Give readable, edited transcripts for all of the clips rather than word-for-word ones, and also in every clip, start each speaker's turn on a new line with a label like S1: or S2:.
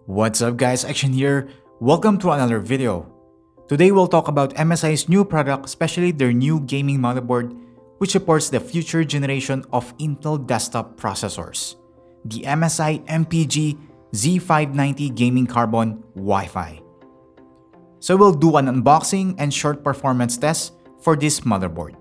S1: What's up guys, Action here. Welcome to another video. Today we'll talk about MSI's new product, especially their new gaming motherboard which supports the future generation of Intel desktop processors, the MSI MPG Z590 GamingCarbon Wi-Fi. So we'll do an unboxing and short performance test for this motherboard.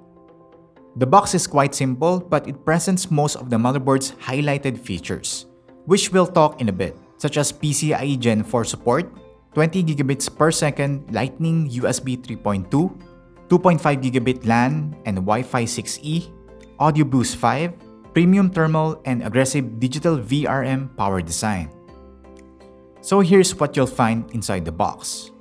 S1: The box is quite simple, but it presents most of the motherboard's highlighted features, which we'll talk in a bit, such as PCIe Gen 4 support, 20 gigabits per second Lightning USB 3.2, 2.5 gigabit LAN and Wi-Fi 6E, Audio Boost 5, premium thermal and aggressive digital VRM power design. So here's what you'll find inside the box.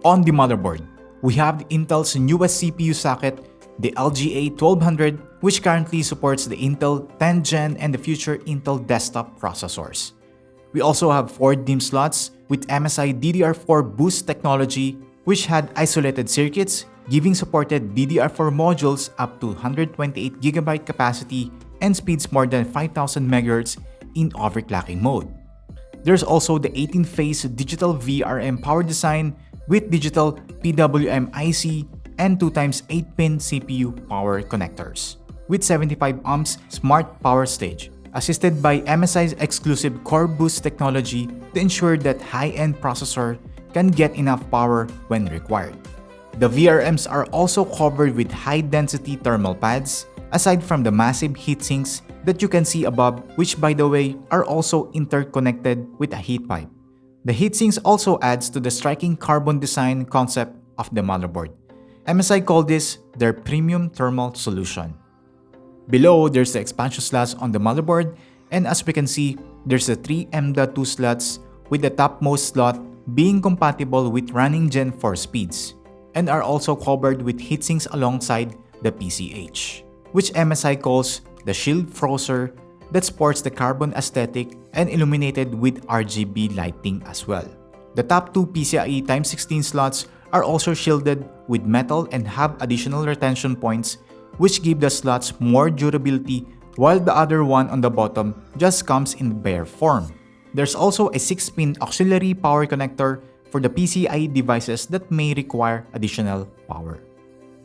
S1: On the motherboard, we have Intel's newest CPU socket, the LGA 1200, which currently supports the Intel 10th Gen and the future Intel desktop processors. We also have 4 DIMM slots with MSI DDR4 Boost technology, which had isolated circuits, giving supported DDR4 modules up to 128GB capacity and speeds more than 5000 MHz in overclocking mode. There's also the 18-phase digital VRM power design with digital PWM IC and 2x8-pin CPU power connectors, with 75 ohms smart power stage, assisted by MSI's exclusive Core Boost technology to ensure that high-end processor can get enough power when required. The VRMs are also covered with high-density thermal pads, aside from the massive heatsinks that you can see above, which by the way are also interconnected with a heat pipe. The heatsinks also adds to the striking carbon design concept of the motherboard. MSI called this their premium thermal solution. Below, there's the expansion slots on the motherboard, and as we can see, there's the 3 M.2 slots with the topmost slot being compatible with running Gen 4 speeds, and are also covered with heatsinks alongside the PCH, which MSI calls the Shield Frozer, that sports the carbon aesthetic and illuminated with RGB lighting as well. The top 2 PCIe x16 slots are also shielded with metal and have additional retention points, which give the slots more durability, while the other one on the bottom just comes in bare form. There's also a 6-pin auxiliary power connector for the PCIe devices that may require additional power.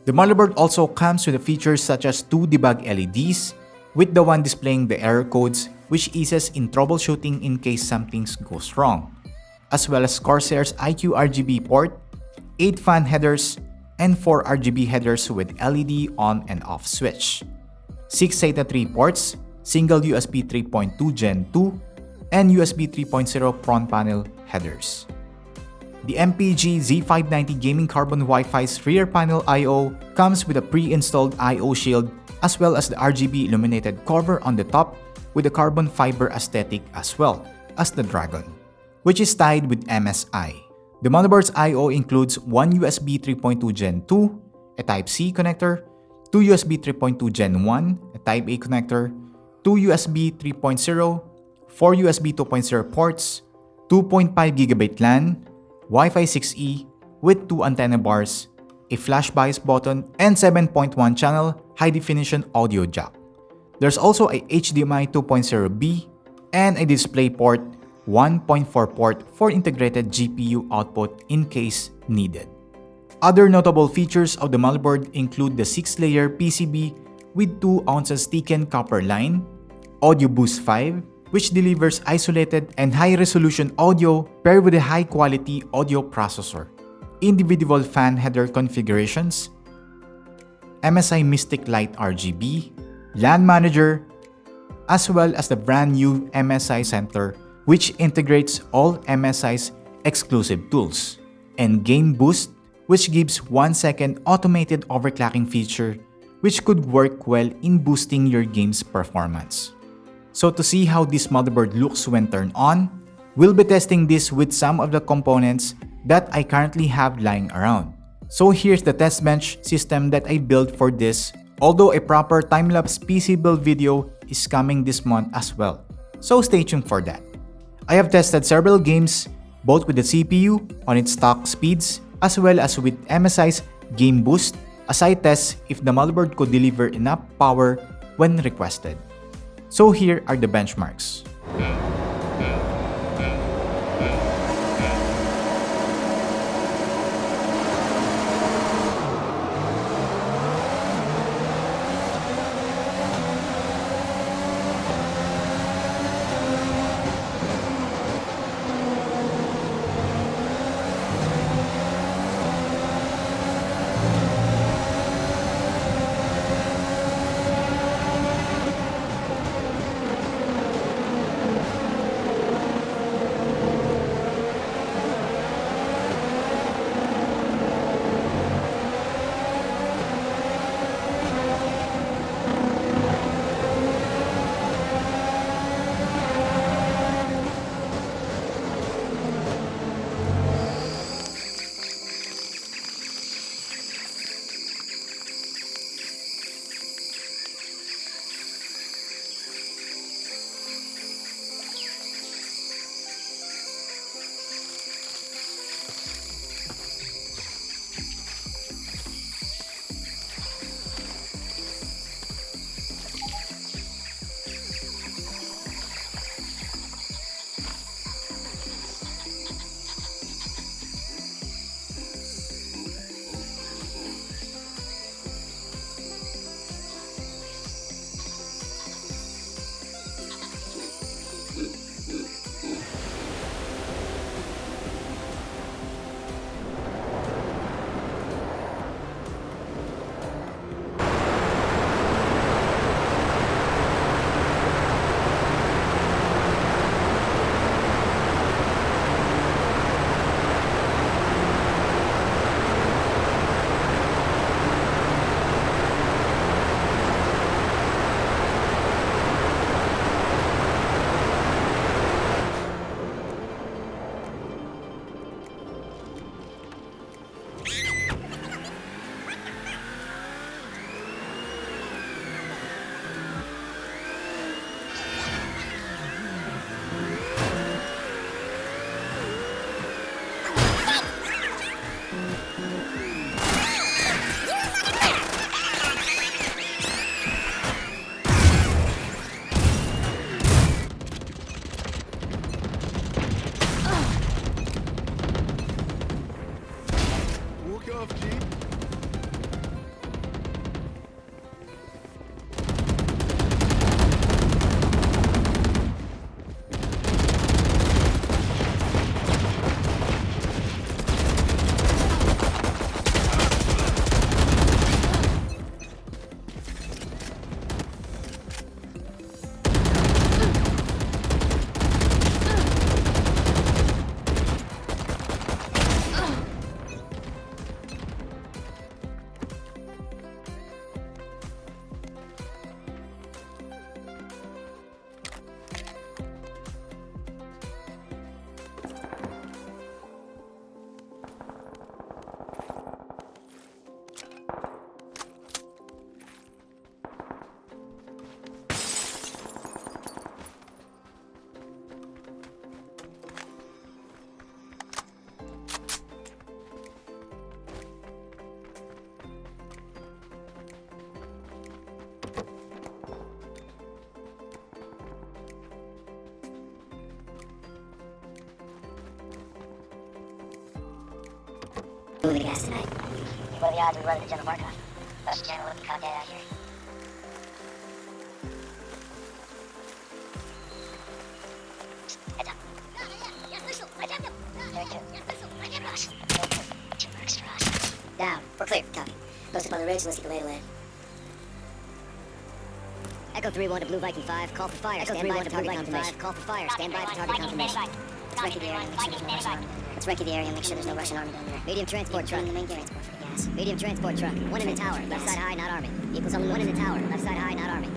S1: The motherboard also comes with features such as 2 debug LEDs, with the one displaying the error codes, which eases in troubleshooting in case something goes wrong, as well as Corsair's IQ RGB port, 8 fan headers, and 4 RGB headers with LED on and off switch, 6 SATA 3 ports, single USB 3.2 Gen 2, and USB 3.0 front panel headers. The MPG Z590 GamingCarbon Wi-Fi's rear panel I/O comes with a pre-installed I/O shield, as well as the RGB illuminated cover on the top with the carbon fiber aesthetic, as well as the Dragon, which is tied with MSI. The motherboard's I/O includes 1 USB 3.2 Gen 2, a Type-C connector, 2 USB 3.2 Gen 1, a Type-A connector, 2 USB 3.0, 4 USB 2.0 ports, 2.5 GB LAN, Wi-Fi 6E with 2 antenna bars, a flash bias button, and 7.1 channel high-definition audio jack. There's also a HDMI 2.0B and a DisplayPort 1.4 port for integrated GPU output in case needed. Other notable features of the motherboard include the 6-layer PCB with 2 ounces thickened copper line, Audio Boost 5, which delivers isolated and high-resolution audio paired with a high-quality audio processor, individual fan header configurations, MSI Mystic Light RGB, LAN Manager, as well as the brand new MSI Center, which integrates all MSI's exclusive tools, and Game Boost, which gives 1-second automated overclocking feature, which could work well in boosting your game's performance. So to see how this motherboard looks when turned on, we'll be testing this with some of the components that I currently have lying around. So here's the test bench system that I built for this, although a proper time-lapse PC build video is coming this month as well, so stay tuned for that. I have tested several games, both with the CPU on its stock speeds, as well as with MSI's Game Boost, as I test if the motherboard could deliver enough power when requested. So here are the benchmarks.
S2: Moving gas tonight. What are the odds we run into General Markov? Us General looking contact out here. Heads up. Down. We're clear. Copy. Posted by the ridge. Let's get the lay of the land. Echo 3-1 to Blue Viking 5. Call for fire.
S3: Echo
S2: Stand by
S3: 3-1
S2: for
S3: to
S2: target
S3: Blue Viking
S2: confirmation.
S3: 5. Call for fire. Stand by for target confirmation.
S2: Let's recce the area and make sure there's no Russian army. Let's recce the area and make sure there's no Russian army down there.
S3: Medium transport truck.
S2: The main transport for the gas.
S3: Medium transport truck. One in the tower. Left side high, not army. Equals on the one in the tower. Left side high, not army.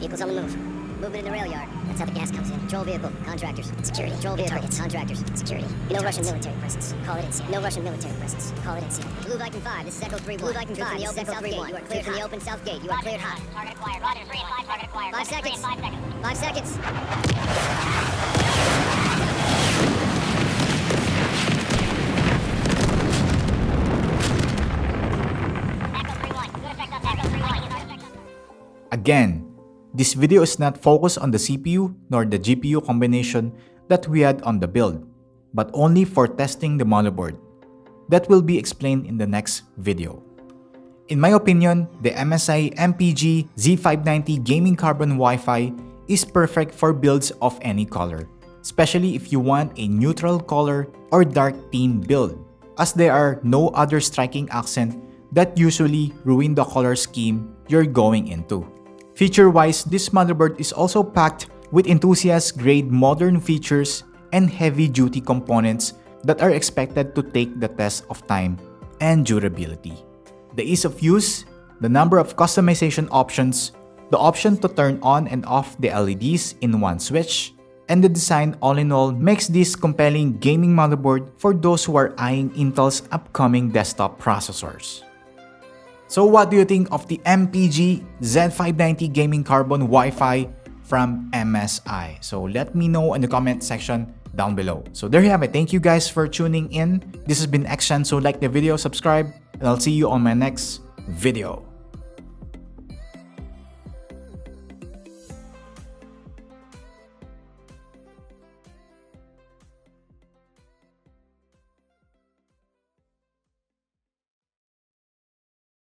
S3: Equals on the move. Movement in the rail yard.
S2: That's how the gas comes in.
S3: Control vehicle. Contractors.
S2: Security.
S3: Control vehicle.
S2: Targets.
S3: Contractors.
S2: Security.
S3: No
S2: Russian
S3: targets.
S2: military presence. Call it NCO.
S3: No Russian military presence.
S2: Call it NCO.
S3: Blue Viking 5. This is Echo 3-1.
S2: Blue Viking 5.
S3: From the
S2: This is
S3: open
S2: Echo
S3: south gate.
S2: 3-1.
S3: You are cleared from the open south gate. You are cleared hot.
S4: Target acquired. Roger 3 and 5. Target acquired.
S3: 5 seconds.
S4: 5 seconds.
S3: 5 seconds.
S4: Echo 3-1. Good effect on Echo 3-1.
S1: Again, This video is not focused on the CPU nor the GPU combination that we had on the build, but only for testing the motherboard. That will be explained in the next video. In my opinion, the MSI MPG Z590 GamingCarbon Wi-Fi is perfect for builds of any color, especially if you want a neutral color or dark theme build, as there are no other striking accent that usually ruin the color scheme you're going into. Feature-wise, this motherboard is also packed with enthusiast-grade modern features and heavy-duty components that are expected to take the test of time and durability. The ease of use, the number of customization options, the option to turn on and off the LEDs in one switch, and the design all in all makes this compelling gaming motherboard for those who are eyeing Intel's upcoming desktop processors. So what do you think of the MPG Z590 GamingCarbon Wi-Fi from MSI? So let me know in the comment section down below. So there you have it. Thank you guys for tuning in. This has been Xtian, so like the video, subscribe, and I'll see you on my next video.